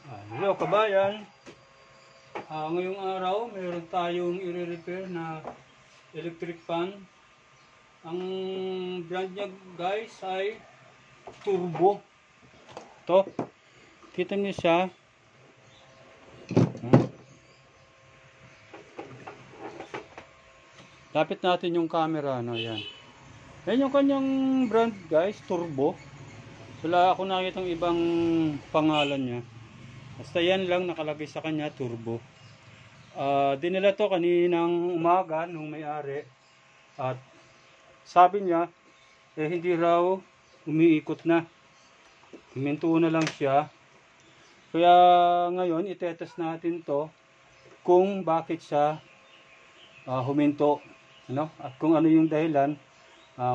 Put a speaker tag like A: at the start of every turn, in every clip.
A: Hello kabayan, ngayong araw mayroon tayong i-repair na electric fan. Ang brand niya guys ay Turbo. Ito, kita niyo siya. Lapit natin yung camera, yan. Yan yung kanyang brand guys, Turbo. Wala ako nakitang ibang pangalan niya. Basta yan lang nakalagay sa kanya, Turbo. Dinala to kaninang umaga nung may-ari. At sabi niya, hindi raw umiikot na. Huminto na lang siya. Kaya ngayon, itetest natin to kung bakit siya huminto. At kung ano yung dahilan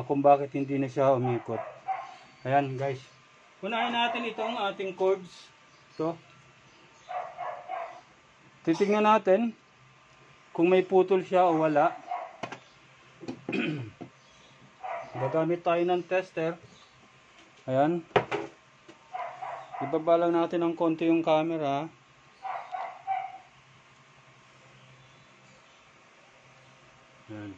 A: kung bakit hindi na siya umikot. Ayan guys. Unahin natin itong ating cords. Ito. Titignan natin kung may putol siya o wala. Gagamit tayo ng tester. Ayan. Ibaba lang natin ng konti yung camera. Ayan.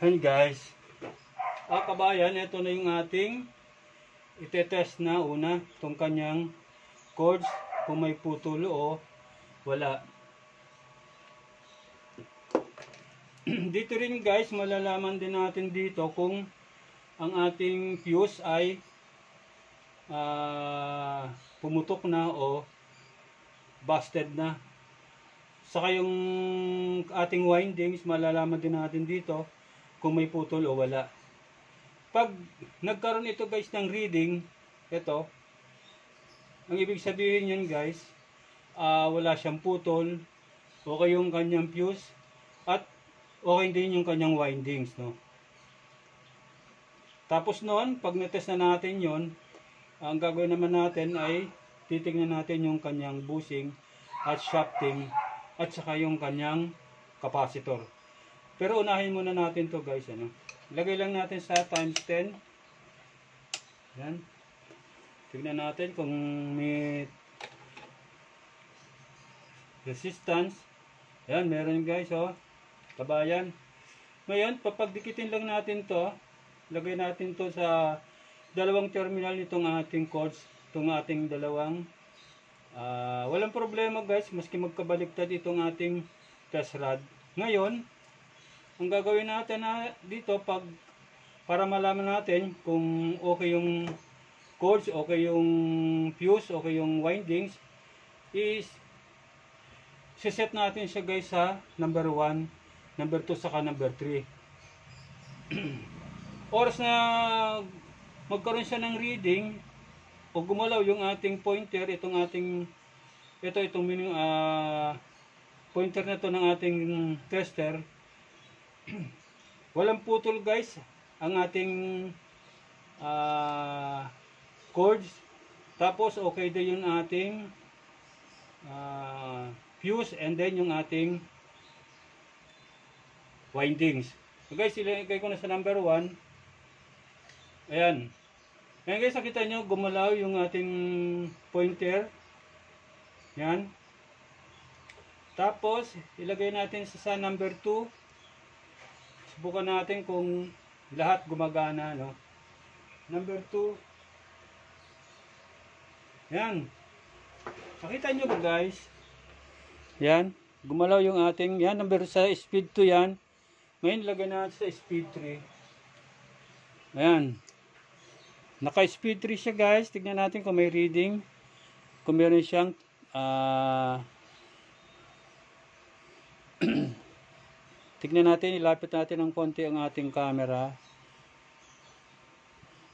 A: Ayan guys, kabayan, ito na yung ating itetest na una, itong kanyang cords, kung may putol o wala. Dito rin guys, malalaman din natin dito kung ang ating fuse ay pumutok na o busted na. Saka yung ating windings, malalaman din natin dito kung may putol o wala. Pag nagkaroon ito guys ng reading, ito, ang ibig sabihin yun guys, wala siyang putol, okay yung kanyang fuse, at okay din yung kanyang windings, no? Tapos noon, pag natest na natin yon, ang gagawin naman natin ay titingnan natin yung kanyang bushing at shafting at saka yung kanyang capacitor. Pero unahin muna natin to guys, Lagay lang natin sa times 10. Yan. Tignan natin kung may resistance. Yan, meron guys, kabayan. Ngayon, papagdikitin lang natin to. Lagay natin to sa dalawang terminal nitong ating cords, itong ating dalawang. Walang problema guys, maski magkabaliktad itong ating test rod. Ngayon, ang gagawin natin dito para malaman natin kung okay yung cords, okay yung fuse, okay yung windings, is siset natin siya guys sa number 1, number 2, saka number 3. Oras na magkaroon siya ng reading o gumalaw yung ating pointer, itong pointer na to ng ating tester, walang putol guys ang ating cords, tapos okay din yung ating fuse, and then yung ating windings. So guys, ilagay ko na sa number 1. Ayan. Ayan guys, nakita nyo gumalaw yung ating pointer. Yan. Tapos ilagay natin sa number 2. Subukan natin kung lahat gumagana, no? Number 2. Yan. Nakita nyo ba guys? Yan. Gumalaw yung ating, yan, number sa speed 2 yan. Ngayon lagay natin sa speed 3. Ayan. Naka speed 3 siya guys. Tignan natin kung may reading. Kung meron siyang tignan natin, ilapit natin ng konti ang ating camera.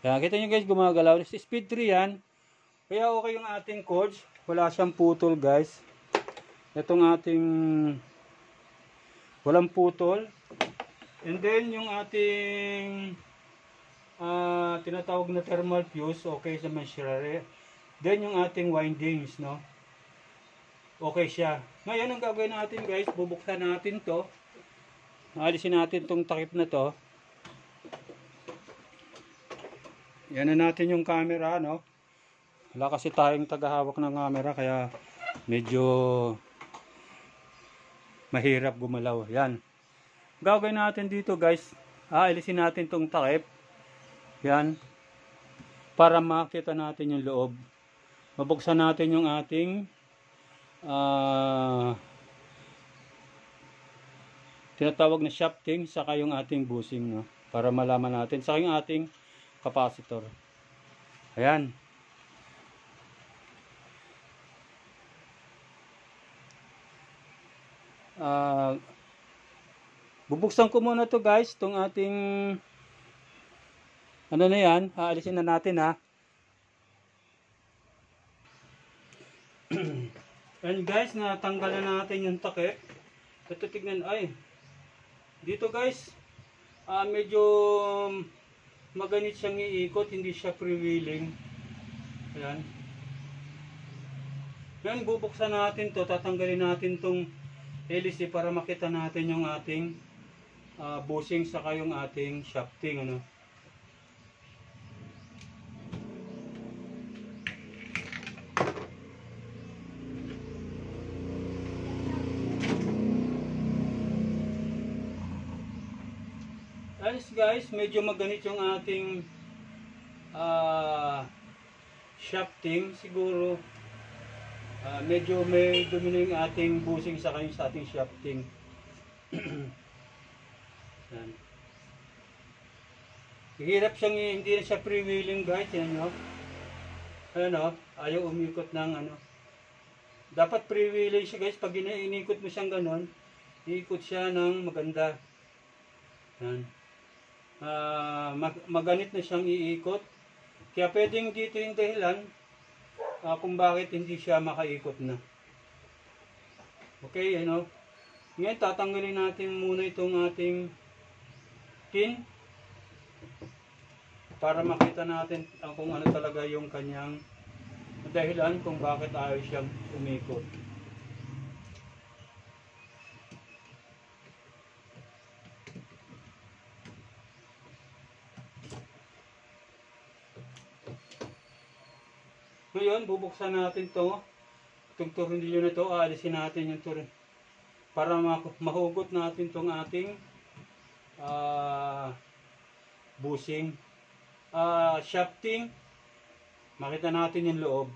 A: Yan, kita nyo guys, gumagalaw. Speed 3 yan. Kaya okay yung ating cords. Wala siyang putol guys. Itong ating walang putol. And then yung ating tinatawag na thermal fuse, okay sa mansyari. Then yung ating windings, no? Okay siya. Ngayon ang gagawin natin guys, bubuksan natin to. Alisin natin tong takip na to. Yan na natin yung camera, no? Wala kasi tayong tagahawak ng camera kaya medyo mahirap gumalaw. Yan. Gagawin natin dito, guys. Alisin natin tong takip. Yan. Para makita natin yung loob. Mabuksan natin yung ating tinatawag na shafting saka yung ating bushing, no? Para malaman natin saka yung ating capacitor. Ayan. Bubuksan ko muna to, guys, tong ating ano na yan. Aalisin na natin, ha. And guys, natanggal na natin yung takip. Ito, tignan, ay dito, guys, medyo maganit siyang iikot, hindi siya freewheeling. Ayan. Ngayon, bubuksan natin to, tatanggalin natin tong LC para makita natin yung ating bushing saka yung ating shafting, ano. Guys, medyo maganit yung ating shafting. Siguro medyo may dumi yung ating bushing sa yung sa ating shafting. Yan. Hirap siyang, hindi na siya freewheeling, guys. Yan, no? Ayan, no? Ayaw umikot ng ano. Dapat freewheeling siya, guys. Pag inikot mo siyang ganon, iikot siya ng maganda. Yan. Maganit na siyang iikot. Kaya pwedeng dito yung dahilan kung bakit hindi siya makaikot na. Okay, ano. Ngayon, tatanggalin natin muna itong ating tin para makita natin kung ano talaga yung kanyang dahilan kung bakit ayaw siyang umikot. Ngayon, bubuksan natin to. Itong tornilyo na to, aalisin natin yung tornilyo para mahugot natin tong ating bushing, shafting. Makita natin yung loob.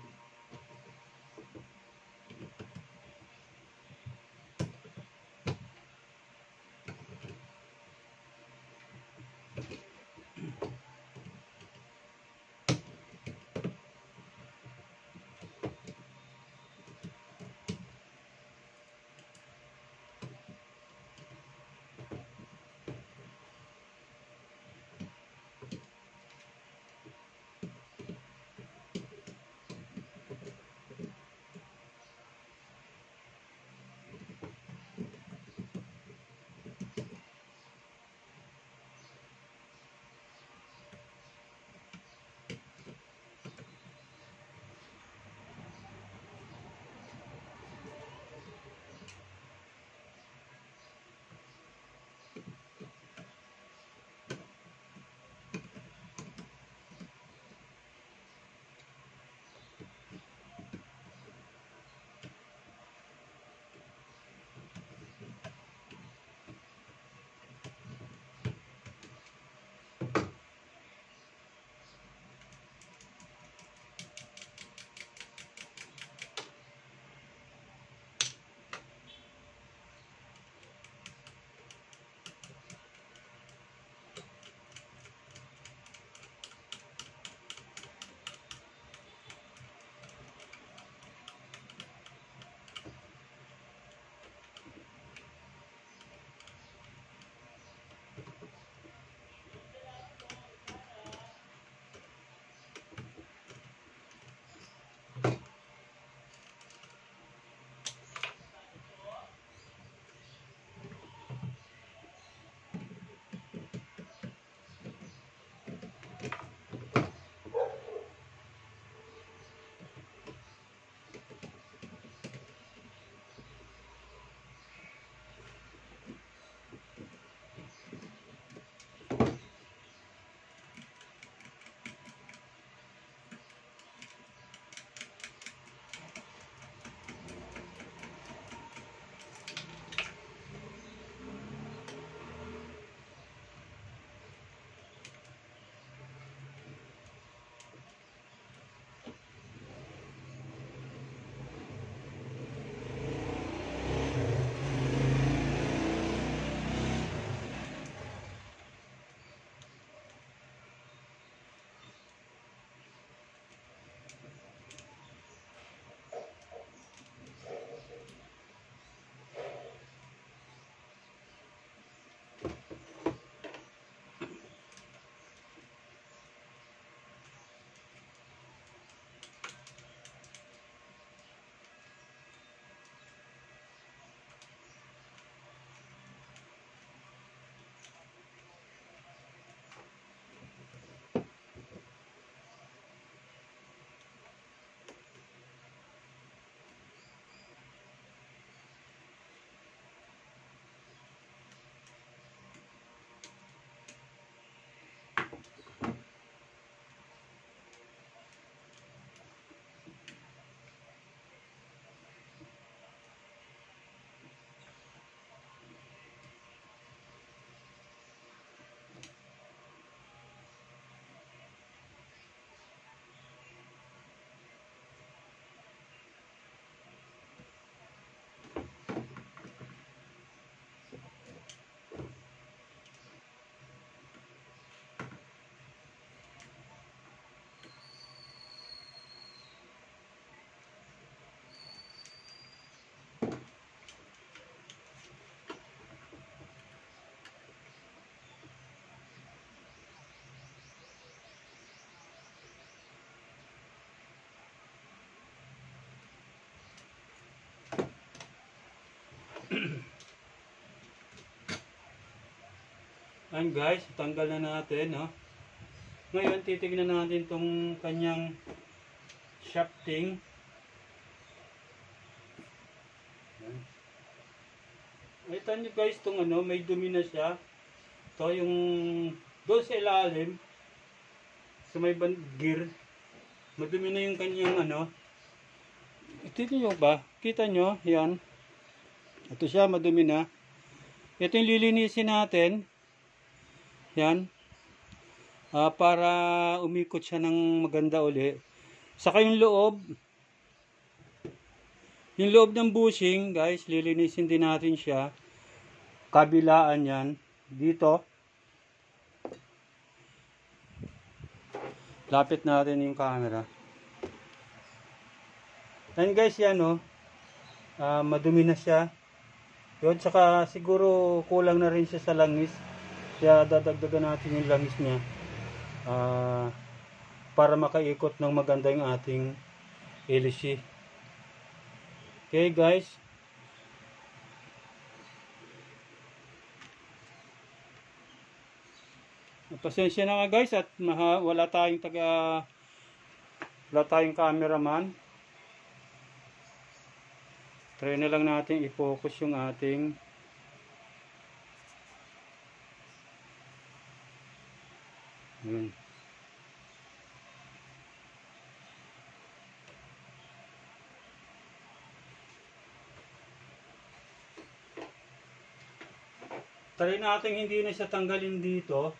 A: Ayan guys, tanggal na natin, no? Ngayon, titignan natin tong kanyang shafting. Kita nyo guys, tong ano, may dumi na siya. Ito yung doon sa ilalim, sa may gear, madumi na yung kanyang ano. Ito nyo ba? Kita nyo? Yan. Ito siya, madumi na. Ito yung lilinisin natin. Yan. Para umikot siya ng maganda uli. Saka yung loob ng bushing, guys, lilinisin din natin siya. Kabilaan yan. Dito. Lapit natin yung camera. And guys, yan o. Madumi na siya. Yun, saka siguro kulang na rin siya sa langis. Kaya dadagdagan natin yung langis niya. Para makaikot ng maganda yung ating hélice. Okay guys. Pasensya na nga guys at wala tayong cameraman. Try na lang natin i-focus yung ating yun. Try natin hindi na siya tanggalin dito.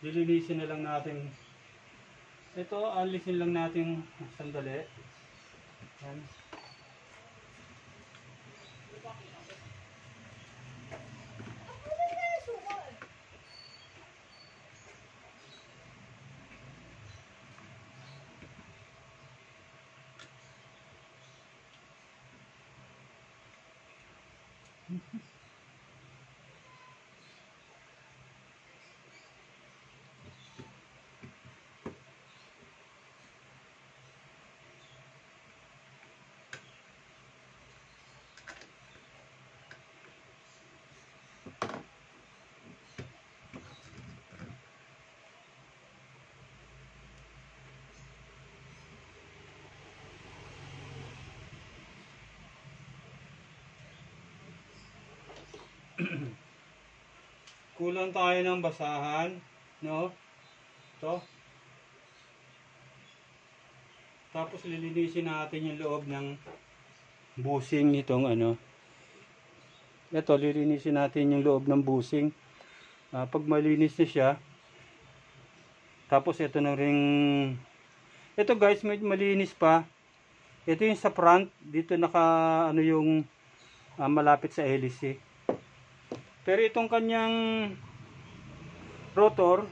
A: Lilinisin na lang natin. Ito, alisin lang natin sandali. Yan. Kulang tayo ng basahan, no? Ito. Tapos lilinisin natin yung loob ng bushing nitong ano. Ito, lilinisin natin yung loob ng bushing. Pag malinis na siya, tapos ito na ring, ito guys, may malinis pa. Ito yung sa front, dito naka ano yung malapit sa hélice. Pero itong kanyang rotor,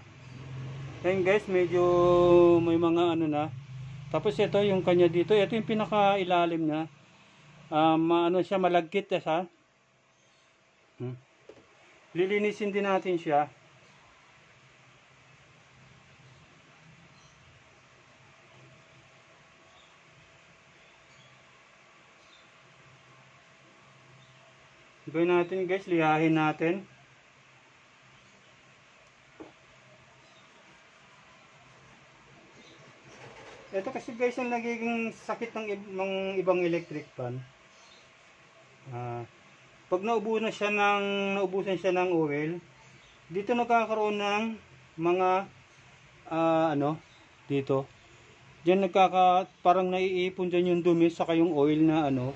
A: ayun guys, medyo may mga ano na. Tapos ito yung kanya dito, ito yung pinaka-ilalim niya. Ano siya, malagkit siya. Lilinisin din natin siya. Gawin natin guys, lihahin natin. Ito kasi guys ang nagiging sakit ng ibang electric fan. Pag naubusan siya ng oil, dito nagkakaroon ng mga ano dito. Diyan parang naiipon diyan yung dumi saka yung oil na ano.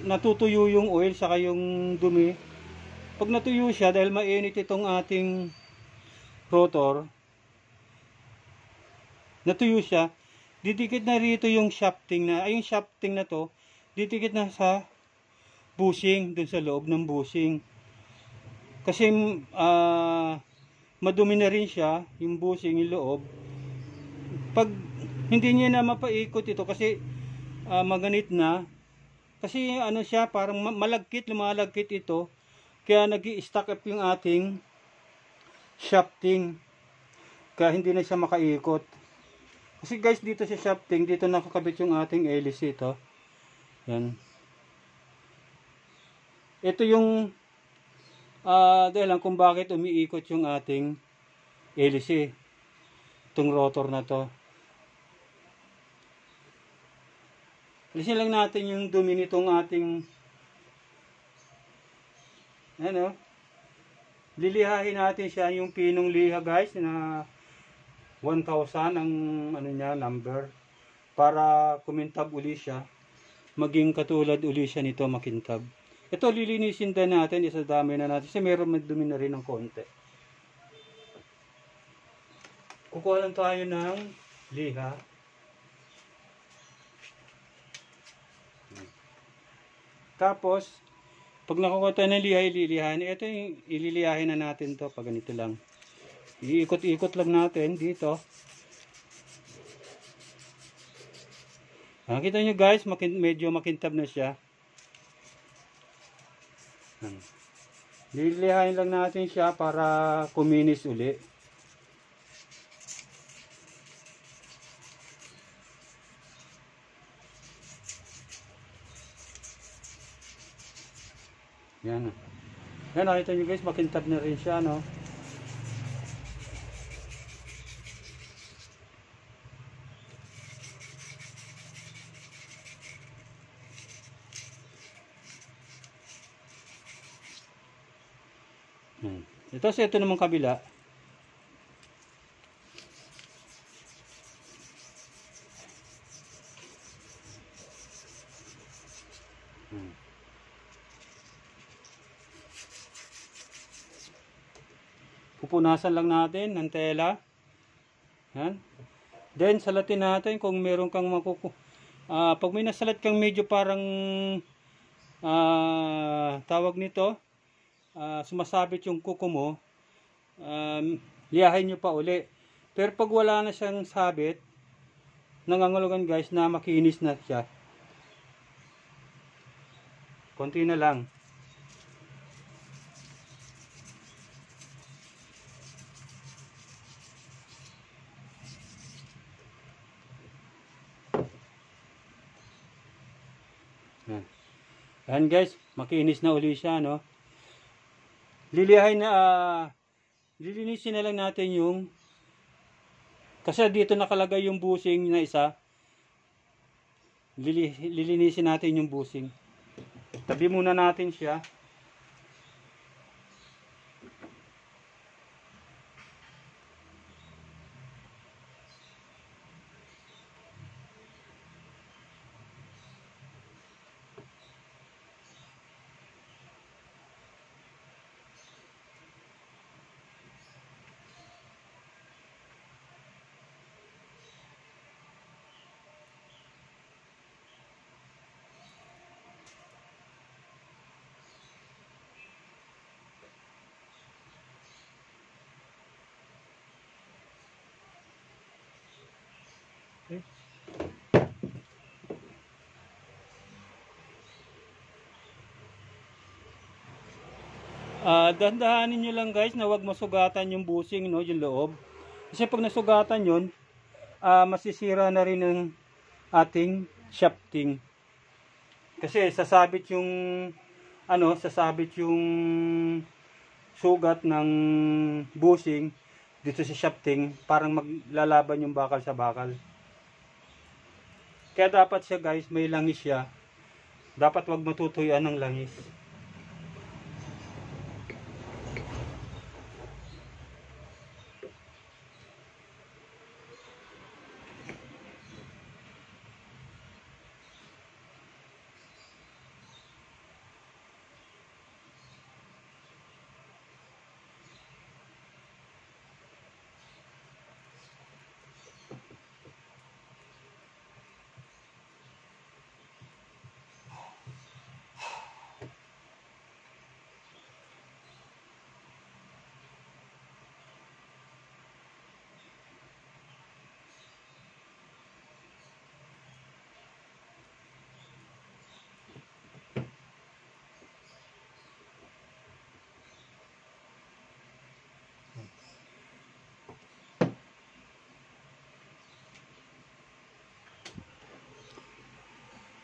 A: Natutuyo yung oil saka yung dumi. Pag natuyo siya dahil mainit itong ating rotor, natuyo siya, didikit na rito yung shafting na, yung shafting na to, didikit na sa bushing, dun sa loob ng bushing. Kasi madumi na rin siya, yung bushing, yung loob. Pag hindi niya na mapaikot ito kasi maganit na, kasi ano siya, parang lumalagkit ito, kaya nag-i-stack up yung ating shafting, kaya hindi na siya makaikot. Kasi guys, dito sa shafting, dito nakakabit yung ating hélice ito. Yan. Ito yung dahilan kung bakit umiikot yung ating hélice. Itong rotor na to. Alisin lang natin yung dumi nitong ating ano. Lilihahin natin siya yung pinong liha guys na 1,000 ang ano niya number para kumintab uli siya. Maging katulad uli siya nito makintab. Ito lilinisin din natin, isadami na natin kasi meron madumi na rin ng konti. Kukuha lang tayo ng liha. Tapos, pag nakukuha tayo ng liha, ililihahin. Ito yung ililihahin na natin to pag ganito lang. Iikot-ikot lang natin dito. Nakita nyo guys, medyo makintab na siya. Lilihain lang natin siya para kuminis uli. Yan. Yan, nakita nyo guys, makintab na rin siya, no? Ito namang kabila. Pupunasan lang natin ng tela. Yan. Then salatin natin kung meron kang pag may nasalat kang medyo parang tawag nito, sumasabit yung kuko mo, liyahin nyo pa uli. Pero pag wala na siyang sabit, nangangulugan guys na makinis na siya. Konti na lang. Yan guys, makinis na uli siya, no? Lilihain na, lilinisin na lang natin yung, kasi dito nakalagay yung busing na isa. Lilinisin natin yung busing. Tabi muna natin siya. Okay. Dahan-dahanin nyo lang guys na wag masugatan yung busing, no, yung loob. Kasi pag nasugatan yun, masisira na rin ang ating shafting. Kasi sasabit yung sasabit yung sugat ng busing dito sa shafting, parang maglalaban yung bakal sa bakal. Kaya dapat siya guys, may langis siya. Dapat wag matutuyuan ng langis.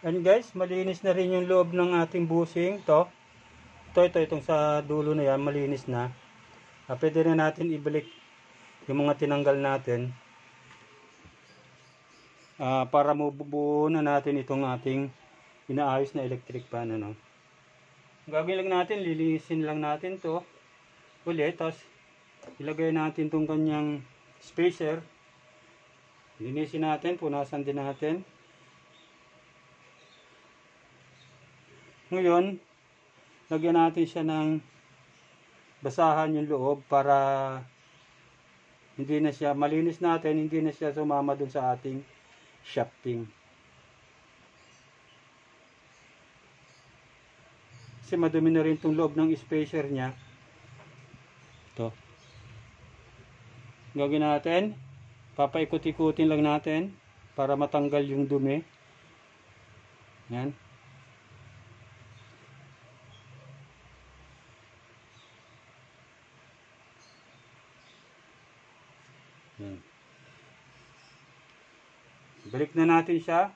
A: And guys, malinis na rin yung loob ng ating busing to. Itong sa dulo na yan, malinis na. Pwede na natin ibalik yung mga tinanggal natin. Para mabubuo na natin itong ating inaayos na electric fan. Ano. Gagawin lang natin, lilinisin lang natin to ulit. Tapos ilagay natin itong kanyang spacer. Linisin natin, punasan din natin. Ngayon, lagyan natin siya ng basahan yung loob para hindi na siya, malinis natin, hindi na siya sumama dun sa ating shafting. Kasi madumi na rin itong loob ng spacer niya. Ito. Gagawin natin, papaikot-ikutin lang natin para matanggal yung dumi. Yan. Yan. Balik na natin siya.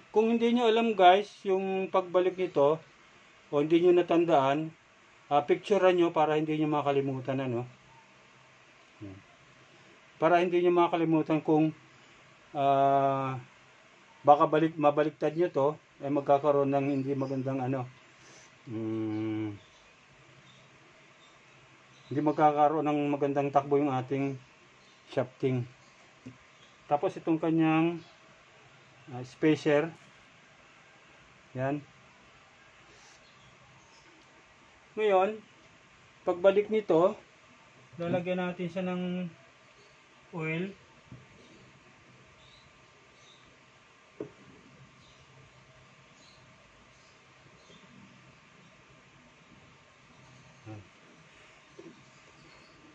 A: Kung hindi nyo alam guys, yung pagbalik nito, o hindi nyo natandaan, picturean nyo para hindi nyo makalimutan. Ano? Para hindi nyo makalimutan kung baka mabaliktad nyo to, ay magkakaroon ng hindi magandang ano. Hindi magkakaroon ng magandang takbo yung ating shafting. Tapos itong kanyang spacer. Yan. Ngayon, pagbalik nito, lalagyan natin siya ng oil.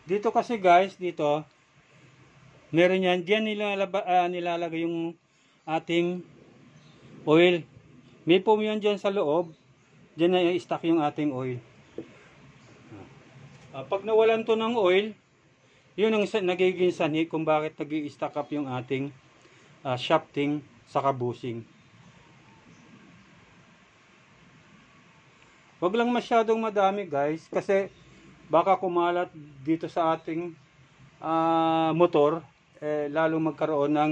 A: Dito kasi guys, dito, meron yan. Diyan nilalagay yung ating oil. May foam yan dyan sa loob. Diyan na i-stock yung ating oil. Pag nawalan to ng oil, yun ang nagiging sanhi kung bakit nag-i-stock up yung ating shafting sa bushing. Wag lang masyadong madami guys, kasi baka kumalat dito sa ating motor, lalong magkaroon ng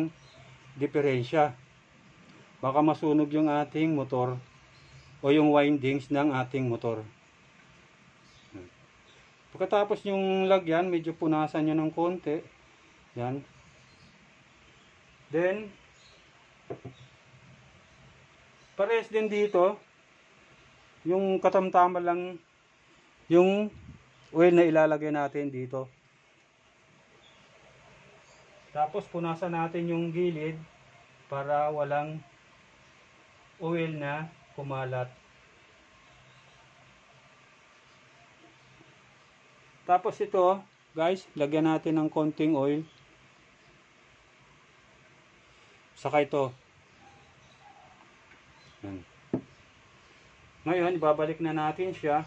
A: diferensya. Baka masunog yung ating motor o yung windings ng ating motor. Pagkatapos yung lagyan, medyo punasan nyo ng konti. Yan. Then, pares din dito, yung katamtaman lang yung oil na ilalagay natin dito. Tapos punasan natin yung gilid para walang oil na kumalat. Tapos ito, guys, lagyan natin ng konting oil. Saka ito. Yan. Ngayon, ibabalik na natin siya.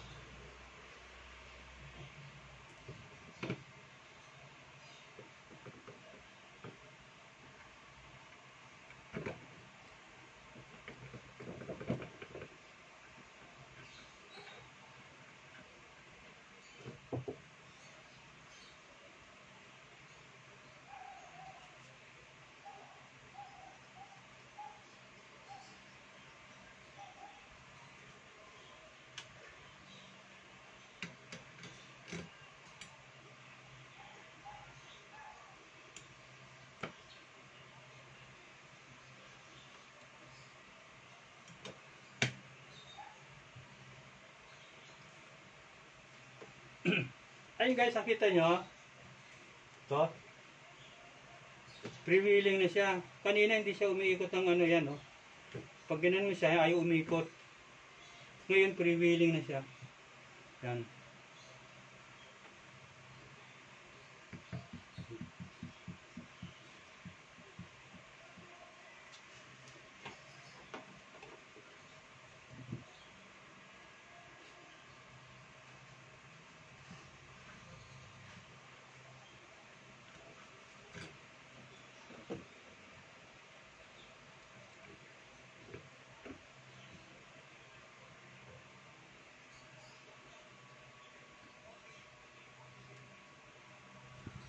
A: Ayun guys, nakita nyo? Ito. Freewheeling na siya. Kanina hindi siya umiikot ng ano yan. Oh. Pag ganun mo siya, ayaw umikot. Ngayon freewheeling na siya. Yan.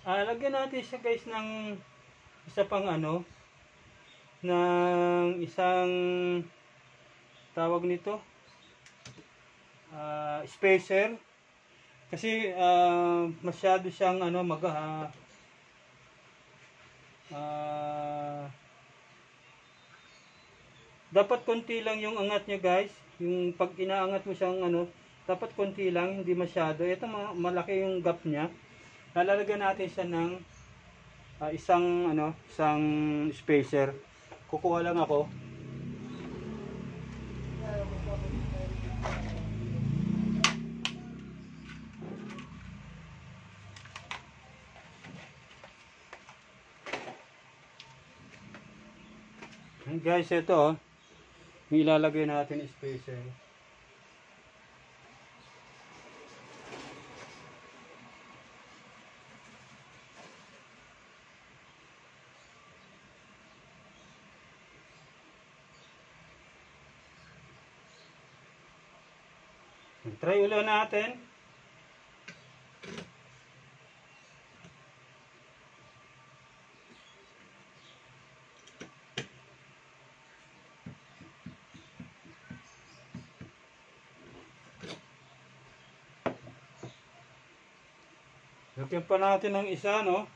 A: Lagyan natin siya guys ng isa pang ano, ng isang tawag nito, spacer. Kasi masyado siyang ano, dapat konti lang yung angat niya guys. Yung pag inaangat mo siyang ano, dapat konti lang, hindi masyado. Ito malaki yung gap niya. Lalagyan natin siya ng isang spacer. Kukuha lang ako. Guys, ito yung ilalagay natin spacer. Try ulit natin. Lagyan pa natin ng isa, no?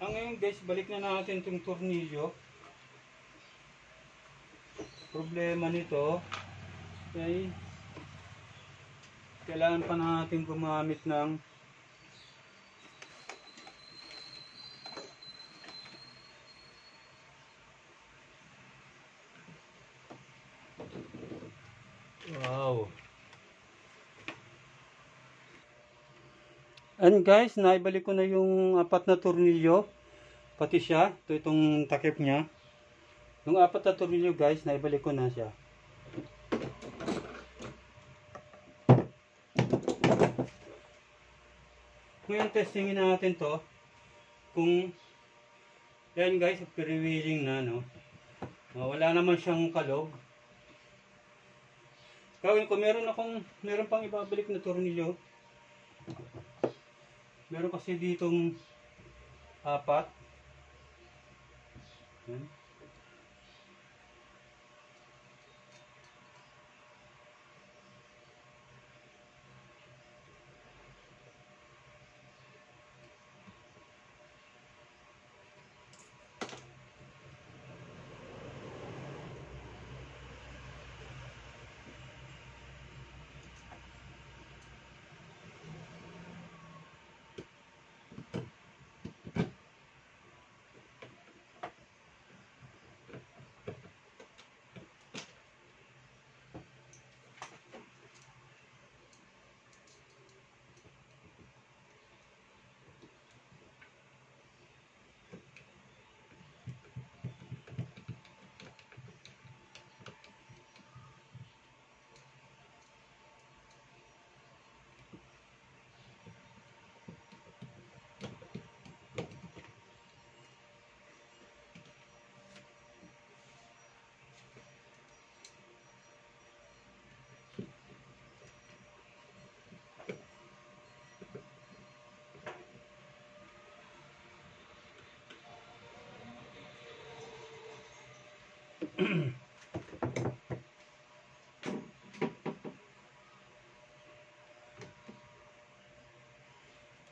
A: Ngayon guys, balik na natin itong tornilyo. Problema nito ay kailangan pa natin gumamit ng wow. And guys, naibalik ko na yung 4 na tornilyo. Pati siya, itong takip niya. Yung 4 na tornilyo guys, naibalik ko na siya. Ngayon testingin natin to. Kung yan guys, pre-wheeling na, no? Wala naman siyang kalog. Kaya kung meron pang ibabalik na tornilyo. Meron kasi ditong 4. Yan.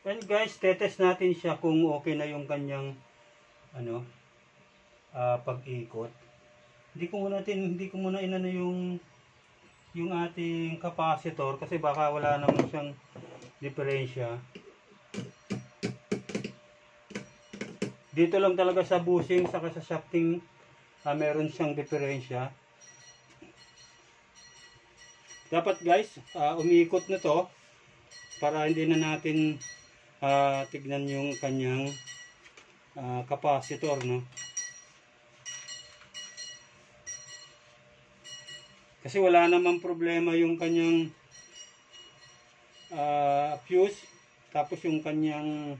A: And guys, tetest natin siya kung okay na yung kanyang pag-ikot. Hindi ko muna inano yung yung ating capacitor kasi baka wala naman siyang diferensya. Dito lang talaga sa bushing saka sa shafting meron siyang diferensya. Dapat guys, umiikot na to para hindi na natin tignan yung kanyang capacitor, no? Kasi wala namang problema yung kanyang fuse, tapos yung kanyang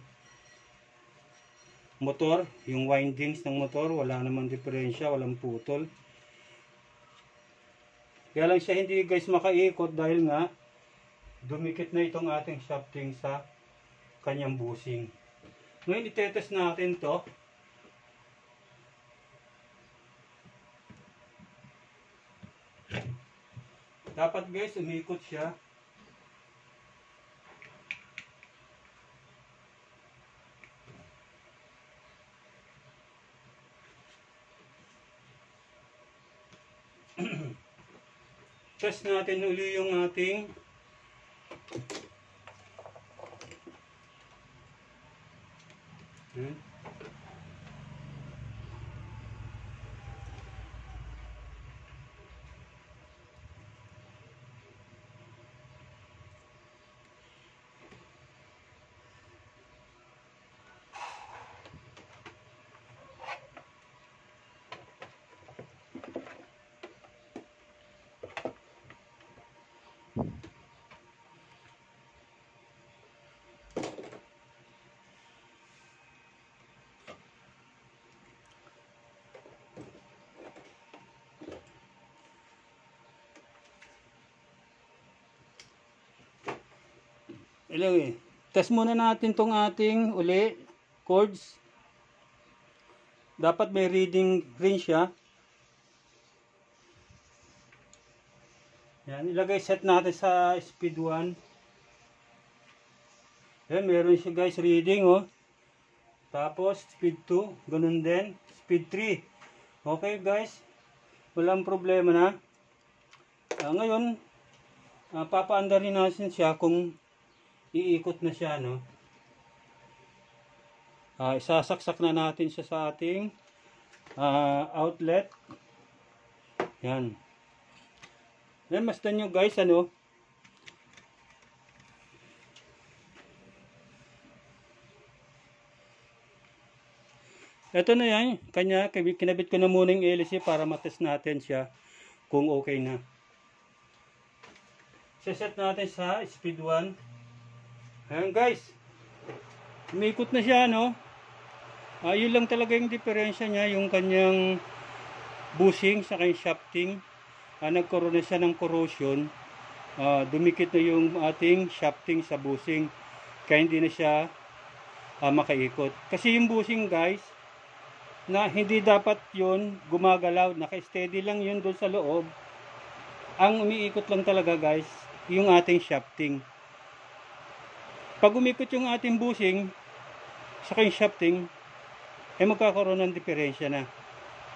A: motor, yung windings ng motor, wala namang diferensya, walang putol. Kaya lang siya hindi guys makaikot dahil nga dumikit na itong ating shafting sa kanyang bushing. Ngayon itetest natin to. Dapat guys umikot siya. Test natin uli yung ating anyway, test muna natin tong ating uli cords. Dapat may reading rin siya. Yan, ilagay set natin sa speed 1. Yan, meron siya guys reading, oh. Tapos speed 2, ganun din. Speed 3. Okay guys, walang problema na. Ngayon, papaandarin natin siya kung iikot na siya, no? Isasaksak na natin siya sa ating outlet. Yan. Yan, masdan nyo guys, ano? Ito na yan, kinabit ko na muna yung LC para matest natin siya kung okay na. Set natin sa speed 1. Ayan guys, umikot na siya, no? Yun lang talaga yung diferensya niya, yung kanyang bushing sa kanyang shafting. Nagkaroon na siya ng corrosion. Dumikit na yung ating shafting sa bushing, kaya hindi na siya makaikot. Kasi yung bushing guys, na hindi dapat yun gumagalaw, naka-steady lang yun doon sa loob. Ang umiikot lang talaga guys, yung ating shafting. Pag umikot yung ating bushing sa kanyang shafting, magkakaroon ng diferensya na.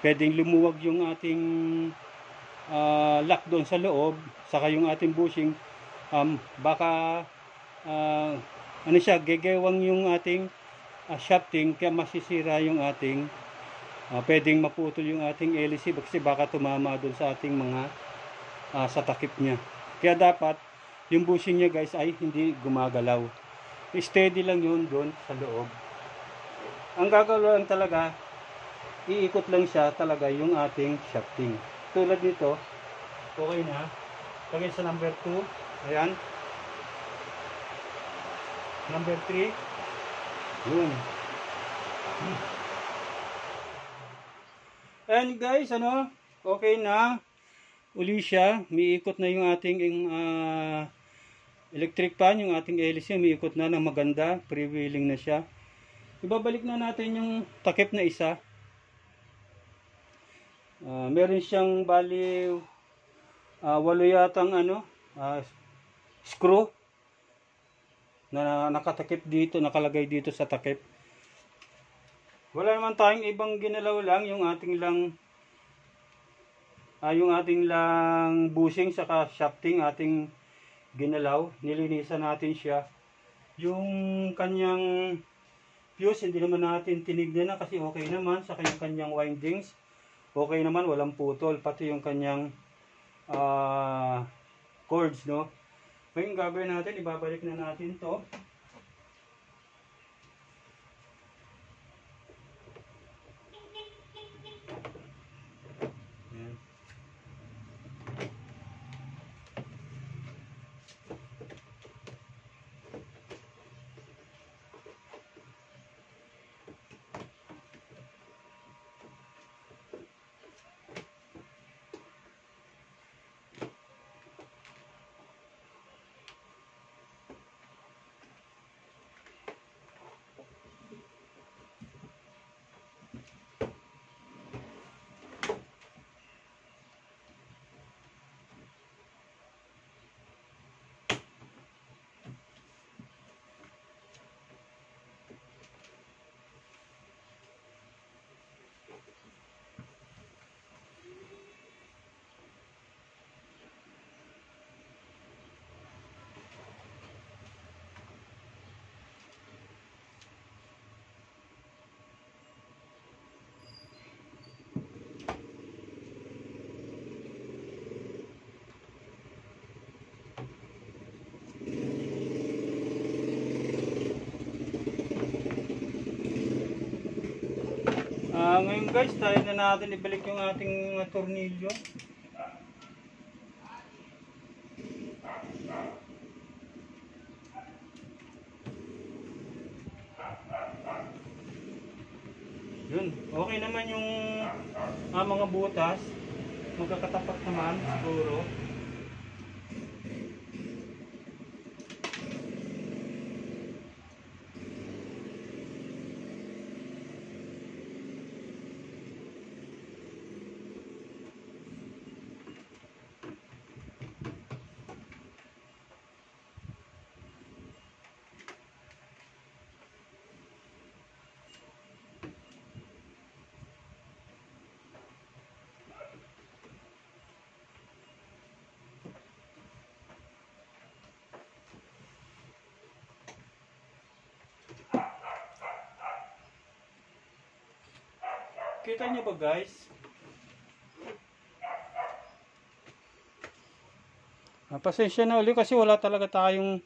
A: Pwedeng lumuwag yung ating lock doon sa loob, saka yung ating bushing, baka gegewang yung ating shafting, kaya masisira yung ating pwedeng maputol yung ating LC kasi baka tumama doon sa ating mga sa takip niya. Kaya dapat yung bushing niya guys ay hindi gumagalaw. Steady lang yun doon sa loob. Ang gagawin talaga, iikot lang siya talaga yung ating shafting. Tulad nito, okay na. Lagay sa number 2. Ayan. Number 3. Yun. And guys, ano, okay na. Uli siya. Miikot na yung ating electric fan, yung ating LC, umiikot na ng maganda, pre-wheeling na siya. Ibabalik na natin yung takip na isa. Meron siyang bali 8 yatang screw na nakatakip dito, nakalagay dito sa takip. Wala naman tayong ibang ginalaw lang, yung ating lang yung ating lang bushing saka shafting ating ginalaw, nilinisan natin siya. Yung kanyang fuse hindi naman natin tinignan na kasi okay naman, sa kanyang windings okay naman, walang putol, pati yung kanyang cords, no. Ngayon gagawin natin, ibabalik na natin to. Ayan. Ngayon guys, tayo na natin ibalik yung ating tornilyo. Yun, okay naman yung mga butas. Magkakatapat naman siguro. Kita nyo ba guys? Pasensya na ulit kasi wala talaga tayong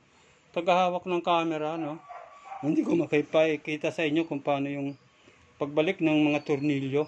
A: tagahawak ng camera, no? Hindi ko makipakita sa inyo kung paano yung pagbalik ng mga tornilyo.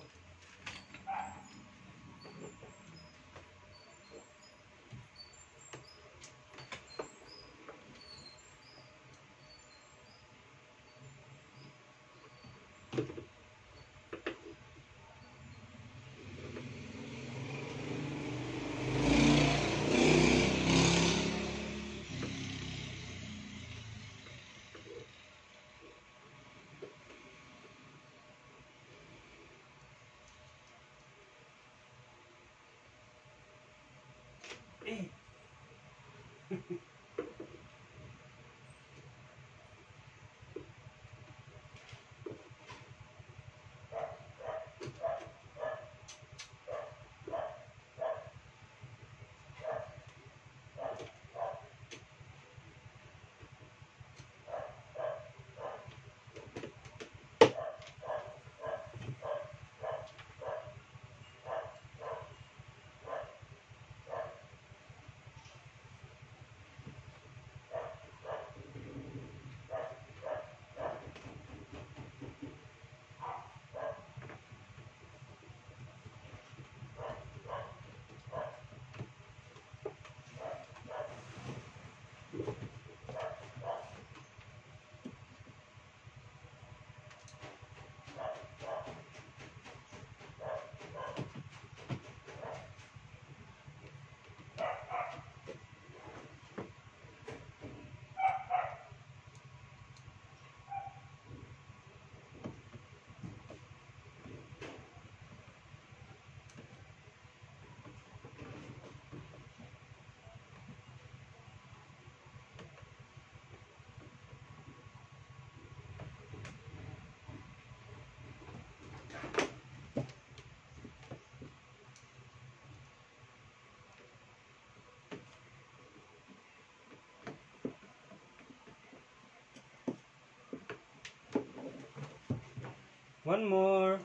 A: One more.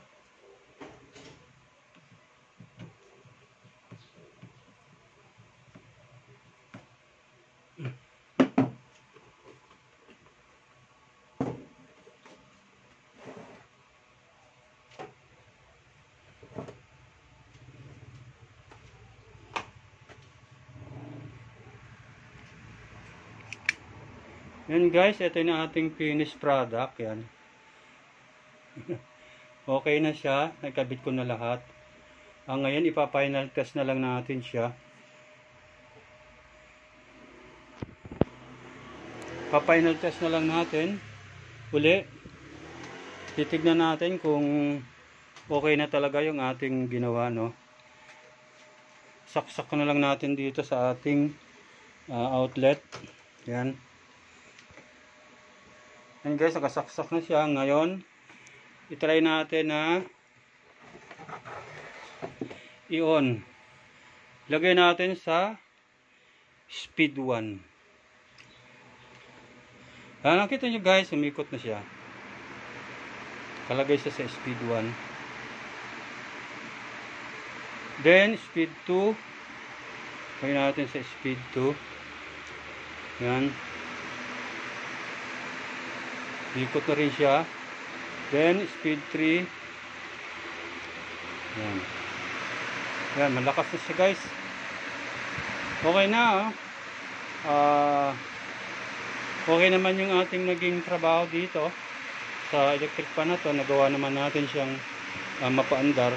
A: Yan guys, ito na ating finished product. Yan. Okay na siya. Nakabit ko na lahat. Ngayon, ipa-final test na lang natin siya. Pa-final test na lang natin. Uli. Titignan natin kung okay na talaga yung ating ginawa, no? Saksak na lang natin dito sa ating outlet. Yan. And guys, nakasaksak na siya. Ngayon, itry natin na i-on. Lagay natin sa speed 1. Nakita nyo guys, umikot na siya. Kalagay siya sa speed 1. Then, speed 2. Lagay natin sa speed 2. Yan. Ikot na rin siya. Then, speed 3. Yan. Yan, malakas na siya guys. Okay na. Okay naman yung ating naging trabaho dito. Sa electric pan na to, nagawa naman natin siyang mapaandar.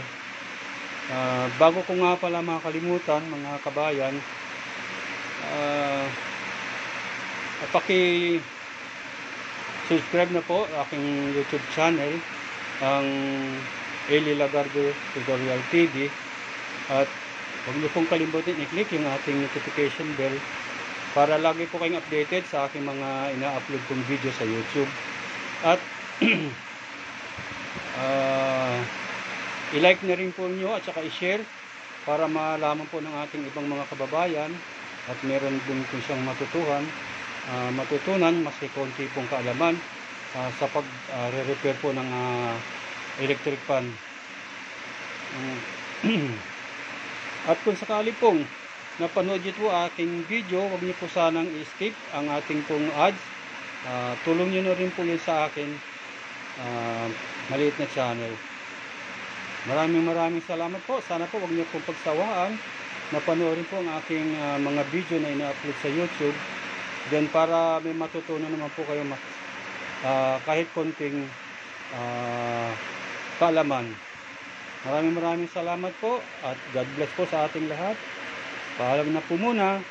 A: Bago ko nga pala makalimutan, mga kabayan, subscribe na po aking YouTube channel, ang Eli Lagarde Tutorial TV, at huwag niyo pong kalimutan i-click yung ating notification bell para lagi po kayong updated sa aking mga ina-upload kong video sa YouTube. At i-like na rin po niyo at saka i-share para malaman po ng ating ibang mga kababayan at meron din po siyang matutunan mas konti pong kaalaman sa pag-repair po ng electric pan. At kung sakali pong napanood niyo po aking video, huwag niyo po sanang i-skip ang ating pong ads. Tulong niyo na rin po yun sa akin, maliit na channel. Maraming salamat po. Sana po huwag niyo pong pagsawaan na panoorin po ang aking mga video na ina-upload sa YouTube. Then para may matutunan naman po kayo kahit konting kaalaman. Maraming salamat po at God bless po sa ating lahat. Paalam na po muna.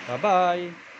A: Bye-bye.